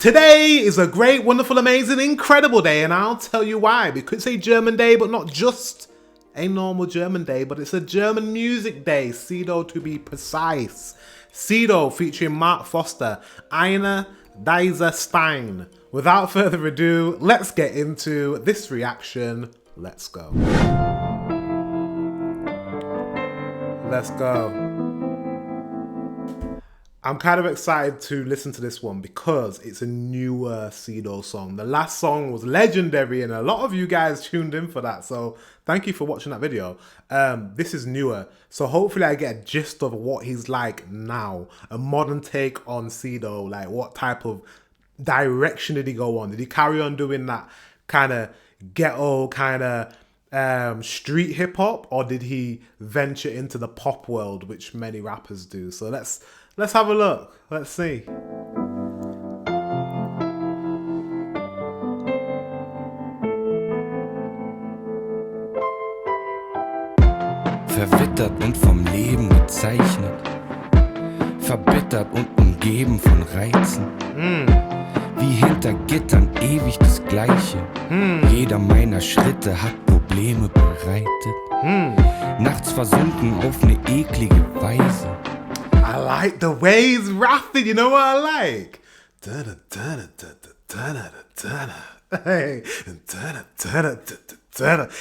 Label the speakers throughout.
Speaker 1: Today is a great, wonderful, amazing, incredible day, and I'll tell you why. Because it's a German day, but not just a normal German day, but it's a German music day, SIDO to be precise. SIDO featuring Forster, Einer, Steine. Without further ado, let's get into this reaction. Let's go. Let's go. I'm kind of excited to listen to this one because it's a newer SIDO song. The last song was legendary and a lot of you guys tuned in for that. So thank you for watching that video. This is newer. So hopefully I get a gist of what he's like now. A modern take on SIDO. Like what type of direction did he go on? Did he carry on doing that kind of ghetto kind of street hip hop, or did he venture into the pop world, which many rappers do? So let's have a look. Let's see.
Speaker 2: Verwittert und vom Leben gezeichnet, verbittert und umgeben von Reizen. Wie hinter Gittern ewig das Gleiche. Jeder meiner Schritte hat Probleme bereitet. Nachts versunken auf eine eklige Weise.
Speaker 1: I like the way he's rapping. You know what I like? Hey.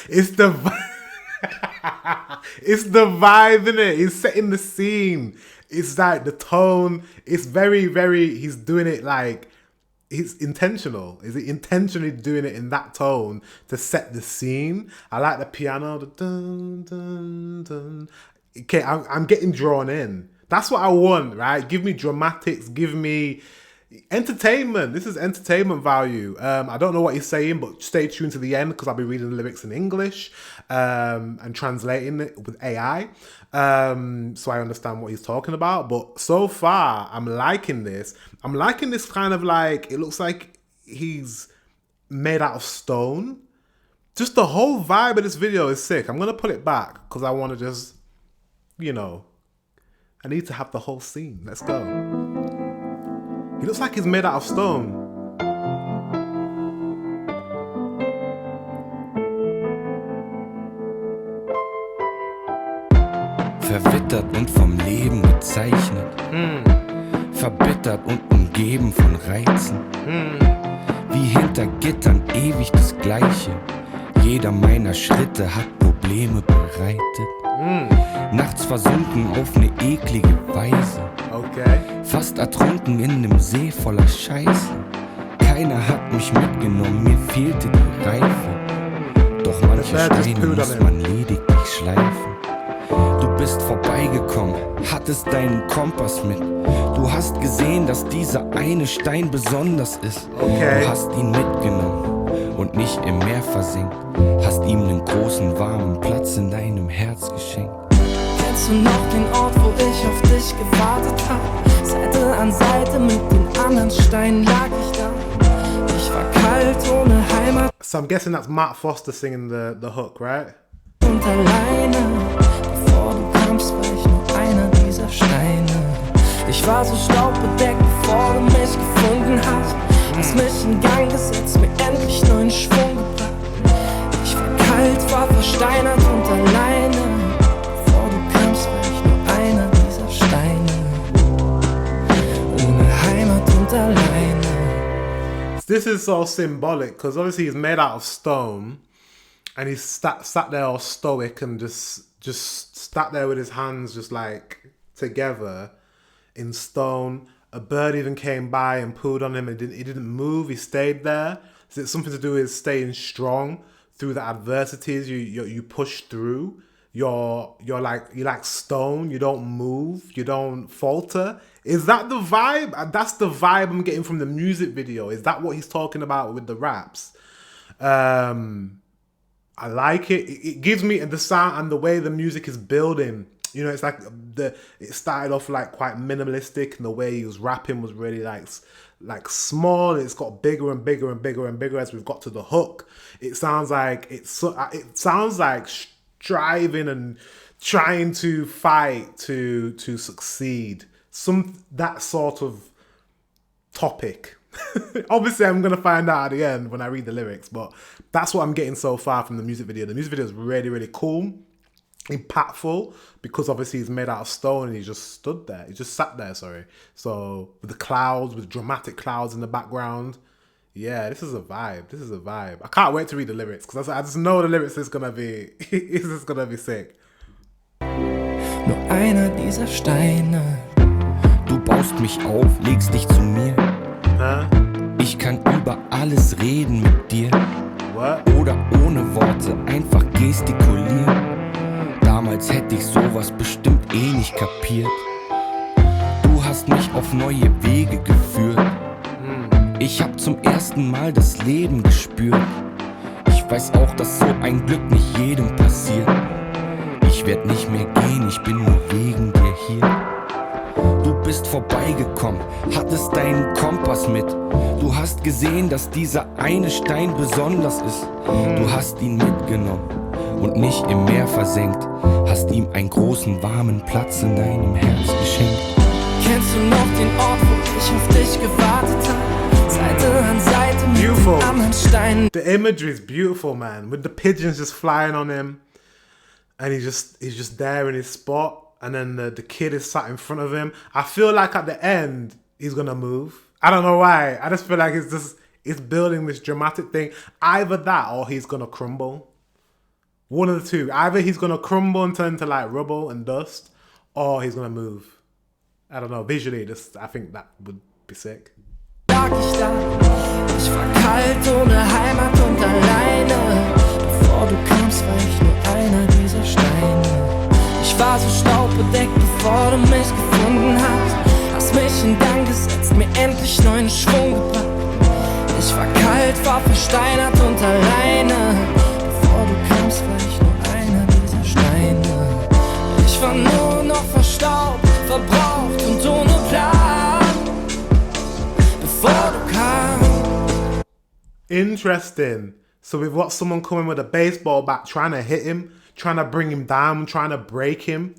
Speaker 1: It's the it's the vibe, innit? He's setting the scene. It's like the tone. It's very, he's doing it like it's intentional. Is it intentionally doing it in that tone to set the scene? I like the piano. The dun, dun, dun. Okay, I'm getting drawn in. That's what I want, right? Give me dramatics, give me entertainment. This is entertainment value. I don't know what he's saying, but stay tuned to the end because I'll be reading the lyrics in English and translating it with AI so I understand what he's talking about. But so far, I'm liking this. I'm liking this kind of like, it looks like he's made out of stone. Just the whole vibe of this video is sick. I'm going to put it back because I want to just, you know, I need to have the whole scene. Let's go. He looks like he's made out of stone.
Speaker 2: Verwittert und vom Leben gezeichnet. Verbittert und umgeben von Reizen. Wie hinter Gittern ewig das Gleiche. Jeder meiner Schritte hat Probleme bereitet. Nachts versunken auf eine eklige Weise. Okay. Fast ertrunken in einem See voller Scheiße. Keiner hat mich mitgenommen, mir fehlte die Reife. Doch manche Steine muss man lediglich schleifen. Du bist vorbeigekommen, hattest deinen Kompass mit. Du hast gesehen, dass dieser eine Stein besonders ist. Okay. Du hast ihn mitgenommen und nicht im Meer versinkt. Hast ihm einen großen, warmen Platz in deinem Herz geschenkt.
Speaker 3: Kennst du noch den Ort, wo ich auf dich gewartet hab? Seite an Seite mit den anderen Steinen lag ich da. Ich war kalt, ohne Heimat.
Speaker 1: So I'm guessing that's Forster singing the hook, right?
Speaker 3: Und alleine, bevor du kamst, war ich nur einer dieser Steine. Ich war so staubbedeckt, bevor du mich gefunden hast. Hast mich in Gang gesetzt, mir endlich neuen Schwung gebracht. Ich war kalt, war versteinert und alleine. Bevor du kamst, war ich nur einer dieser Steine. Ohne Heimat und alleine.
Speaker 1: This is so symbolic because obviously he's made out of stone and he's sat there all stoic and just sat there with his hands just like together in stone. A bird even came by and pooed on him and he didn't move, he stayed there. So it's something to do with staying strong through the adversities you push through. You're like stone, you don't move, you don't falter. Is that the vibe? That's the vibe I'm getting from the music video. Is that what he's talking about with the raps? I like it. It gives me the sound and the way the music is building. You know, it's like it started off like quite minimalistic, and the way he was rapping was really like small. And it's got bigger and bigger and bigger and bigger as we've got to the hook. It sounds like it sounds like striving and trying to fight to succeed. That sort of topic. Obviously, I'm going to find out at the end when I read the lyrics, but that's what I'm getting so far from the music video. The music video is really, really cool, impactful, because obviously he's made out of stone and he just stood there. He just sat there, sorry. So with the clouds, with dramatic clouds in the background. Yeah, this is a vibe. This is a vibe. I can't wait to read the lyrics because I just know the lyrics is going to be, it's just going to be sick.
Speaker 3: Nur einer dieser Steine.
Speaker 2: Du baust mich auf, legst dich zu mir. Ich kann über alles reden mit dir.
Speaker 1: What?
Speaker 2: Oder ohne Worte einfach gestikulieren. Damals hätte ich sowas bestimmt eh nicht kapiert. Du hast mich auf neue Wege geführt. Ich hab zum ersten Mal das Leben gespürt. Ich weiß auch, dass so ein Glück nicht jedem passiert. Ich werd nicht mehr gehen, ich bin nur wegen dir hier. Du bist vorbeigekommen, hattest deinen Kompass mit. Du hast gesehen, dass dieser eine Stein besonders ist. Du hast ihn mitgenommen und nicht im Meer versenkt. Hast ihm einen großen, warmen Platz in deinem Herz geschenkt.
Speaker 3: Kennst du noch den Ort, wo ich auf dich gewartet habe? Seite an Seite mit den anderen Steinen.
Speaker 1: The imagery is beautiful, man. With the pigeons just flying on him. And he's just there in his spot. And then the kid is sat in front of him. I feel like at the end, he's going to move. I don't know why. I just feel like it's building this dramatic thing. Either that or he's going to crumble. One of the two. Either he's going to crumble and turn to like rubble and dust, or he's going to move. I don't know. Visually, I think that would be sick.
Speaker 3: Lag ich da, ich war kalt, ohne Heimat und alleine. Bevor du kamst, war ich nur einer dieser Steine. Ich war so staubbedeckt, bevor du mich gefunden hast. Hast mich in Gang gesetzt, mir endlich neuen Schwung gebracht. Ich war kalt, war versteinert und alleine. Bevor du kamst, war ich nur einer dieser Steine. Ich war nur noch verstaubt, verbraucht und ohne Plan. Bevor du kamst.
Speaker 1: Interesting. So we've got someone coming with a baseball bat trying to hit him, trying to bring him down, trying to break him.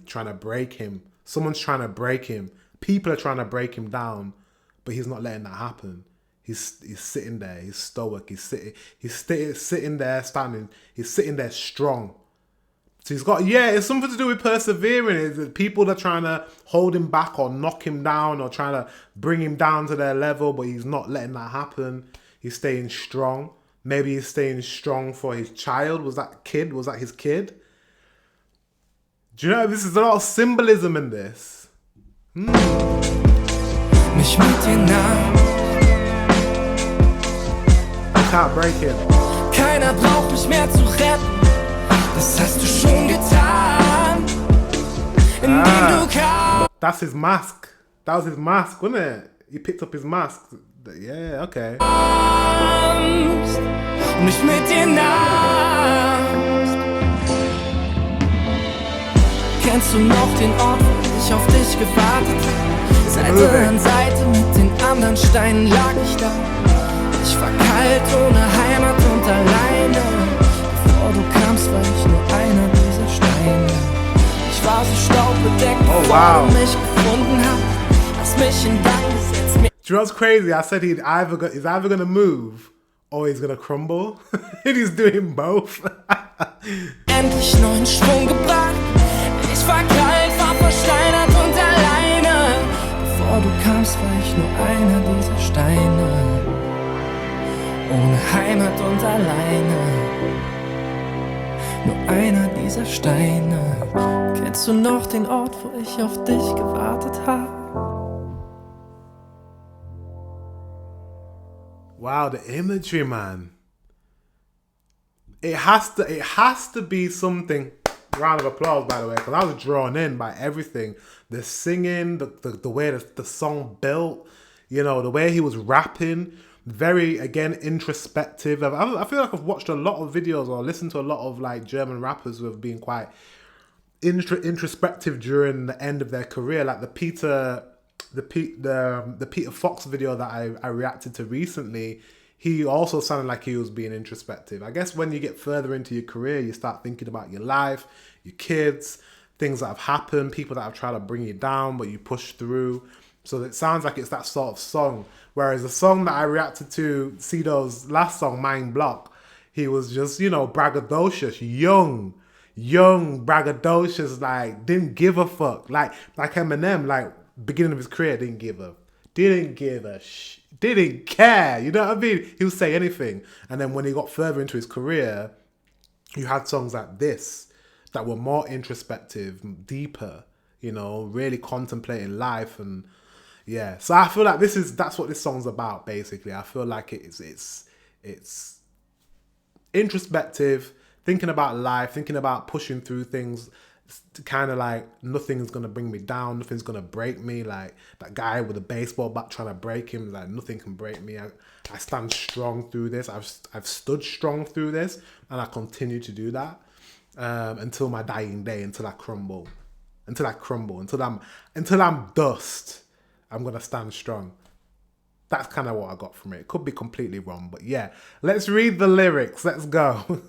Speaker 1: Someone's trying to break him. People are trying to break him down, but he's not letting that happen. He's sitting there. He's stoic. He's sitting there, standing. He's sitting there strong. So he's got, it's something to do with persevering. It's people that are trying to hold him back or knock him down or trying to bring him down to their level, but he's not letting that happen. He's staying strong. Maybe he's staying strong for his child. Was that his kid? Do you know, this is a lot of symbolism in this.
Speaker 3: Mich mit dir nahm.
Speaker 1: I can't break him.
Speaker 3: Keiner braucht mich mehr zu retten. Das hast du schon getan. Indem du kamst.
Speaker 1: That's his mask. That was his mask, wasn't it? He picked up his mask. Yeah, okay.
Speaker 3: Und mich mit dir nahmst. Kennst du noch den Ort, wo ich auf dich gewartet habe? Seite an Seite mit den anderen Steinen lag ich da. Ich war kalt, ohne Heimat und alleine. Bevor du kamst, war ich nur einer dieser Steine. Ich war so staubbedeckt, bevor du mich gefunden hast. Hast mich in Gang gesetzt.
Speaker 1: Do you know what's crazy? I said he's either going to move or he's going to crumble. And he's doing both.
Speaker 3: Endlich neuen Schwung gebracht. Ich war kalt, war versteinert und alleine. Bevor du kamst, war ich nur einer dieser Steine. Ohne Heimat und alleine. Nur einer dieser Steine. Kennst du noch den Ort, wo ich auf dich gewartet habe?
Speaker 1: Wow, the imagery, man. It has to be something. Round of applause, by the way, because I was drawn in by everything. The singing, the way the song built, you know, the way he was rapping. Very, again, introspective. I feel like I've watched a lot of videos or listened to a lot of like German rappers who have been quite introspective during the end of their career, like the Peter Fox video that I reacted to recently. He also sounded like he was being introspective. I guess when you get further into your career, you start thinking about your life, your kids, things that have happened, people that have tried to bring you down, but you push through. So it sounds like it's that sort of song. Whereas the song that I reacted to, SIDO's last song, Mind Block, he was just, braggadocious, young, braggadocious, like, didn't give a fuck. Like Eminem, like, beginning of his career, didn't care, you know what I mean? He would say anything. And then when he got further into his career, you had songs like this that were more introspective, deeper, really contemplating life. And yeah, so I feel like that's what this song's about, basically. I feel like it's introspective, thinking about life, thinking about pushing through things, kind of like nothing's gonna bring me down, nothing's gonna break me. Like that guy with a baseball bat trying to break him, like nothing can break me. I stand strong through this. I've stood strong through this, and I continue to do that until my dying day, until I crumble, until I'm dust. I'm gonna stand strong. That's kind of what I got from it. It could be completely wrong, but yeah. Let's read the lyrics. Let's go.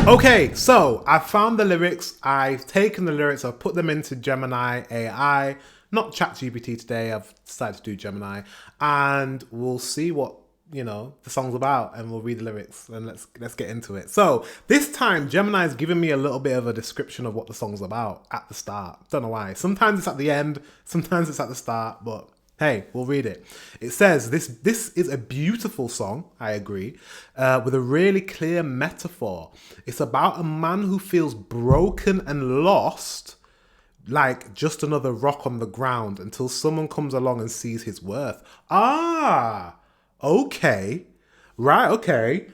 Speaker 1: Okay, so I found the lyrics. I've taken the lyrics. I've put them into Gemini AI. Not ChatGPT today. I've decided to do Gemini. And we'll see what, the song's about. And we'll read the lyrics. And let's get into it. So this time, Gemini's given me a little bit of a description of what the song's about at the start. Don't know why. Sometimes it's at the end. Sometimes it's at the start. But hey, we'll read it. It says, this is a beautiful song, I agree, with a really clear metaphor. It's about a man who feels broken and lost, like just another rock on the ground, until someone comes along and sees his worth. Ah, okay. Right, okay.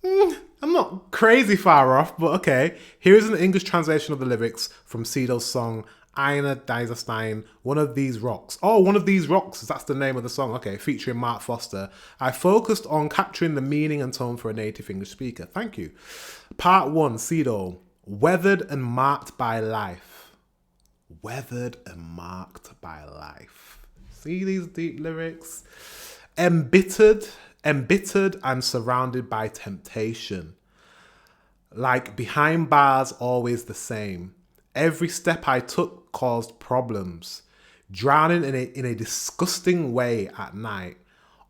Speaker 1: I'm not crazy far off, but okay. Here is an English translation of the lyrics from SIDO's song, Einer, Steine, One of These Rocks. Oh, One of These Rocks. That's the name of the song. Okay, featuring Mark Forster. I focused on capturing the meaning and tone for a native English speaker. Thank you. Part 1, SIDO. Weathered and marked by life. Weathered and marked by life. See these deep lyrics? Embittered, I'm surrounded by temptation. Like behind bars, always the same. Every step I took caused problems. Drowning in a disgusting way at night.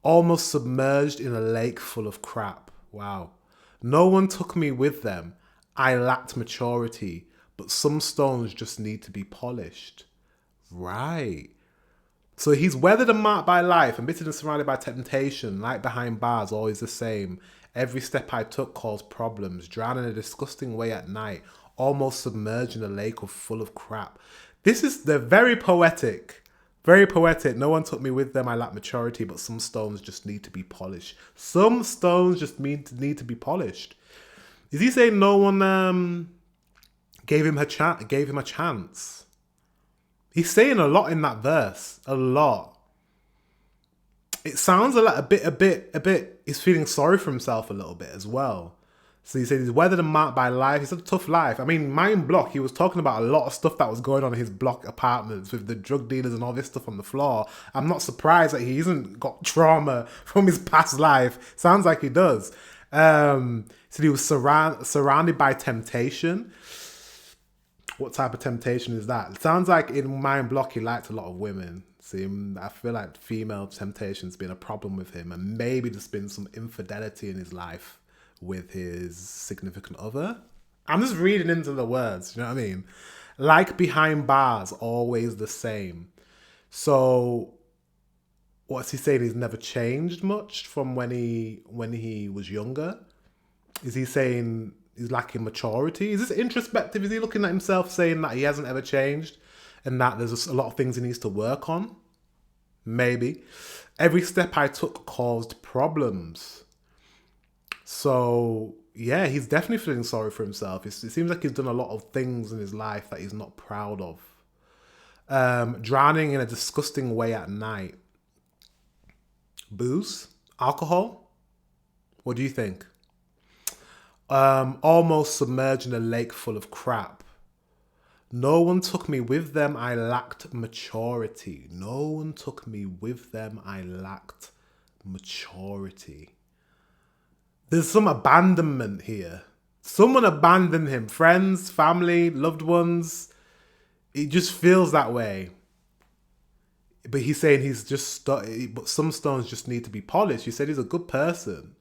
Speaker 1: Almost submerged in a lake full of crap. Wow. No one took me with them. I lacked maturity. But some stones just need to be polished. Right. So he's weathered and marked by life, embittered and surrounded by temptation. Like behind bars, always the same. Every step I took caused problems. Drowning in a disgusting way at night. Almost submerged in a lake full of crap. They're very poetic. Very poetic. No one took me with them. I lack maturity, but some stones just need to be polished. Some stones just need to be polished. Is he saying no one gave him a chance? He's saying a lot in that verse. A lot. It sounds a bit. He's feeling sorry for himself a little bit as well. So he said he's weathered and marked by life. He's had a tough life. I mean, Mind Block, he was talking about a lot of stuff that was going on in his block apartments with the drug dealers and all this stuff on the floor. I'm not surprised that he hasn't got trauma from his past life. Sounds like he does. So he was surrounded by temptation. What type of temptation is that? It sounds like in Mind Block, he liked a lot of women. See, I feel like female temptation's been a problem with him. And maybe there's been some infidelity in his life with his significant other. I'm just reading into the words, you know what I mean? Like behind bars, always the same. So what's he saying? He's never changed much from when he was younger? Is he saying he's lacking maturity? Is this introspective? Is he looking at himself saying that he hasn't ever changed and that there's just a lot of things he needs to work on? Maybe. Every step I took caused problems. So, yeah, he's definitely feeling sorry for himself. It seems like he's done a lot of things in his life that he's not proud of. Drowning in a disgusting way at night. Booze? Alcohol? What do you think? Almost submerged in a lake full of crap. No one took me with them. I lacked maturity. No one took me with them. I lacked maturity. There's some abandonment here. Someone abandoned him. Friends, family, loved ones. It just feels that way. but he's saying he's just, but some stones just need to be polished. He said he's a good person.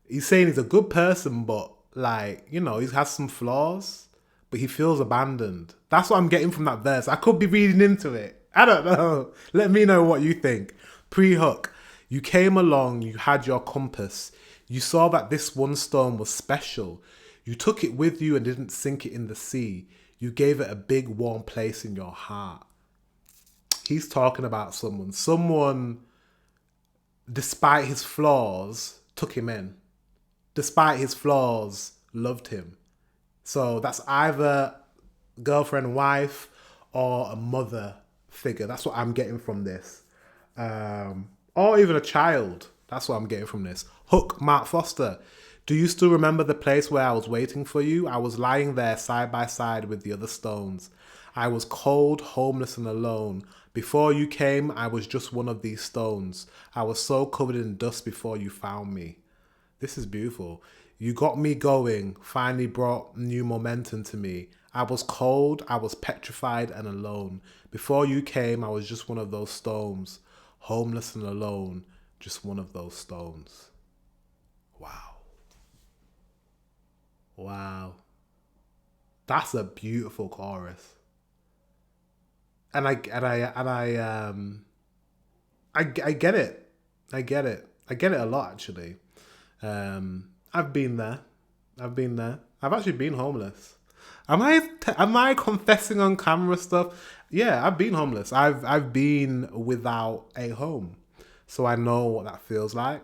Speaker 1: He's saying he's a good person, but like, you know, he has some flaws, but he feels abandoned. That's what I'm getting from that verse. I could be reading into it. I don't know. Let me know what you think. Pre-hook. You came along, you had your compass. You saw that this one stone was special. You took it with you and didn't sink it in the sea. You gave it a big warm place in your heart. He's talking about someone. Someone, despite his flaws, took him in. Despite his flaws, loved him. So that's either girlfriend, wife, or a mother figure. That's what I'm getting from this. Or even a child. That's what I'm getting from this. Hook, Mark Forster. Do you still remember the place where I was waiting for you? I was lying there side by side with the other stones. I was cold, homeless, and alone. Before you came, I was just one of these stones. I was so covered in dust before you found me. This is beautiful. You got me going, finally brought new momentum to me. I was cold, I was petrified and alone. Before you came, I was just one of those stones. Homeless and alone, just one of those stones. Wow. Wow. That's a beautiful chorus. And I get it. I get it. I get it a lot, actually. I've been there. I've actually been homeless. Am I confessing on camera stuff? Yeah, I've been homeless. I've been without a home, so I know what that feels like.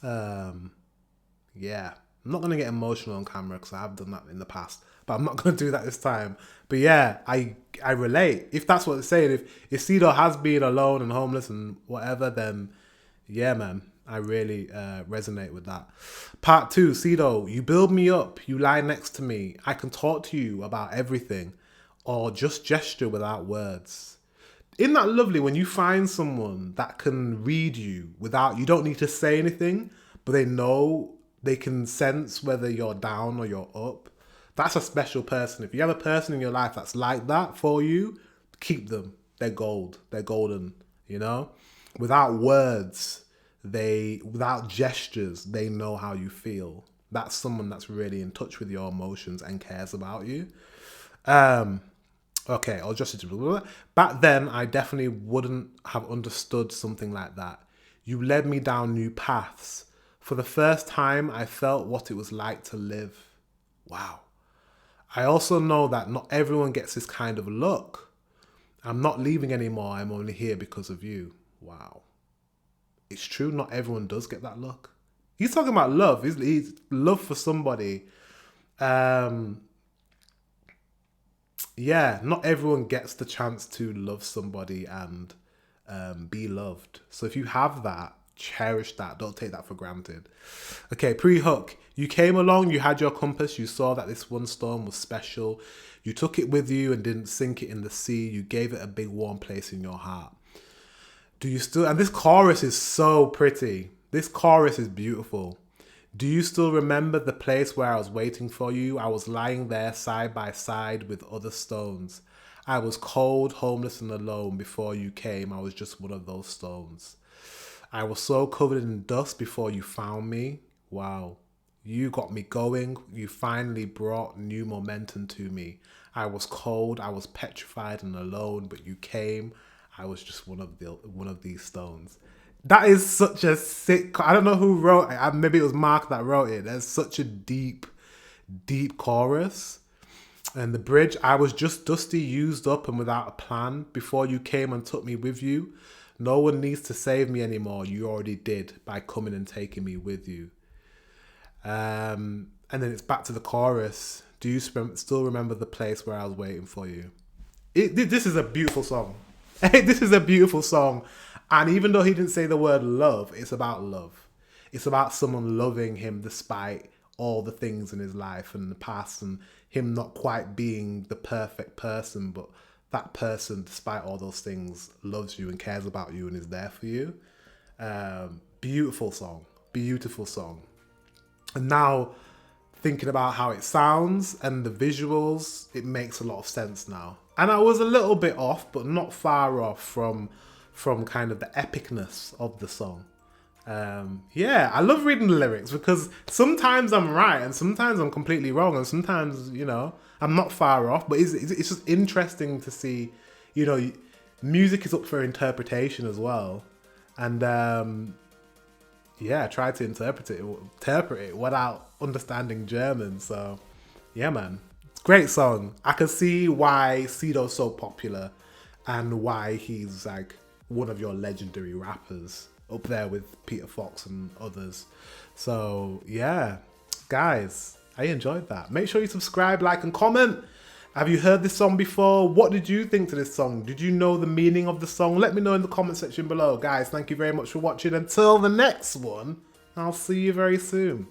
Speaker 1: Yeah, I'm not gonna get emotional on camera because I have done that in the past, but I'm not gonna do that this time. But yeah, I relate. If that's what it's saying, if SIDO has been alone and homeless and whatever, then yeah, man, I really resonate with that. Part 2, SIDO, you build me up, you lie next to me. I can talk to you about everything or just gesture without words. Isn't that lovely when you find someone that can read you without, you don't need to say anything, but they know, they can sense whether you're down or you're up. That's a special person. If you have a person in your life that's like that for you, keep them. They're gold. They're golden, you know? Without words, without gestures, they know how you feel. That's someone that's really in touch with your emotions and cares about you. Okay, I'll just... Back then, I definitely wouldn't have understood something like that. You led me down new paths. For the first time, I felt what it was like to live. Wow. I also know that not everyone gets this kind of luck. I'm not leaving anymore. I'm only here because of you. Wow. It's true, not everyone does get that luck. He's talking about love. He's love for somebody. Yeah, not everyone gets the chance to love somebody and be loved. So if you have that, cherish that. Don't take that for granted. Okay, pre-hook. You came along, you had your compass, you saw that this one stone was special. You took it with you and didn't sink it in the sea. You gave it a big warm place in your heart. Do you still... And this chorus is so pretty. This chorus is beautiful. Do you still remember the place where I was waiting for you? I was lying there side by side with other stones. I was cold, homeless, and alone before you came. I was just one of those stones. I was so covered in dust before you found me. Wow. You got me going. You finally brought new momentum to me. I was cold. I was petrified and alone, but you came. I was just one of these stones. That is such a sick... I don't know who wrote it. Maybe it was Mark that wrote it. There's such a deep, deep chorus. And the bridge, I was just dusty, used up and without a plan. Before you came and took me with you. No one needs to save me anymore. You already did by coming and taking me with you. And then it's back to the chorus. Do you still remember the place where I was waiting for you? This is a beautiful song. This is a beautiful song. And even though he didn't say the word love, it's about love. It's about someone loving him despite all the things in his life and the past and him not quite being the perfect person, but that person, despite all those things, loves you and cares about you and is there for you. Beautiful song. Beautiful song. And now, thinking about how it sounds and the visuals, it makes a lot of sense now. And I was a little bit off, but not far off from kind of the epicness of the song. Yeah, I love reading the lyrics because sometimes I'm right and sometimes I'm completely wrong, and sometimes, you know, I'm not far off. But it's just interesting to see, you know, music is up for interpretation as well. And yeah, I tried to interpret it without understanding German. So yeah, man, it's a great song. I can see why SIDO's so popular and why he's like one of your legendary rappers, up there with Peter Fox and others. So yeah, guys, I enjoyed that. Make sure you subscribe, like, and comment. Have you heard this song before? What did you think to this song? Did you know the meaning of the song? Let me know in the comment section below. Guys, thank you very much for watching. Until the next one, I'll see you very soon.